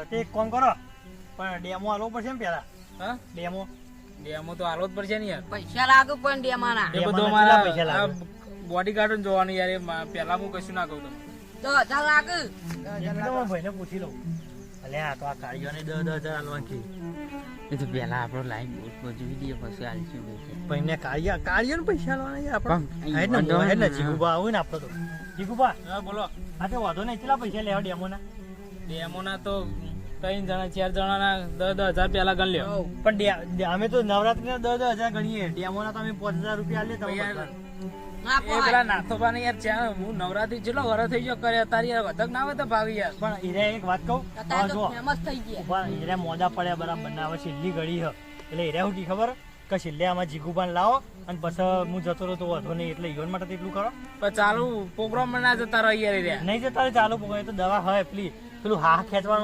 તે એક કામ કરો પણ ડેમો આલવો પડશે ને પેલા હા ડેમો તો આલો જ પડશે ને યાર પૈસા લાગે પણ ડેમાના એ બધો કેટલા મારા પૈસા લાગે? બોડી ગાર્ડ જોવાનું યાર પેલા હું કશું ના કહું તો 10,000 લાગે એકદમ ભાઈને પૂછી લઉં અલ્યા આ તો આ કાળીઓને 10,000 આલવા કે એ તો પેલા આપણો લાઈન બોટ જોઈ દઈએ પછી આલશું પણ એમને કાળીઓને પૈસા આલવાના યાર પણ આપણે હેડ ને જીગુબા આવું ને આપણે તો જીગુબા હા બોલો આ તો વાંધો નહીં કેટલા પૈસા લેવા ડેમોના ડેમોના તો 3 જણા 4 જણાના 10,000 પેલા ગણ લ્યો પણ અમે તો નવરાત્રીના 10,000 ગણીએ ડેમોના તો અમે 5,000 રૂપિયા આલીએ તમે યાર, ના એ પેલા નાથોબા ને યાર ચા હું નવરાત્રી જેટલો વર થઈ ગયો કરે અત્યારે યાર વધક ના આવે તો ભાવી યાર પણ હીરા એક વાત કહું અત્યારે જો તો ફેમસ થઈ ગયા ઉભા હીરા મોજા પડ્યા બરાબર ના હવે છેલ્લી ઘડી હ એટલે હીરા શું કી ખબર કે છેલ્લે આમાં જીગુબાન લાવો અને પછી હું જતો રહો તો વાંધો નહીં એટલે ઈવન માટે તો એટલું કરો પણ ચાલુ પ્રોગ્રામ માં ના જતા રહી યાર નહીં જતા ચાલુ એ તો દવા હોય પેલું હા ખેંચવાનું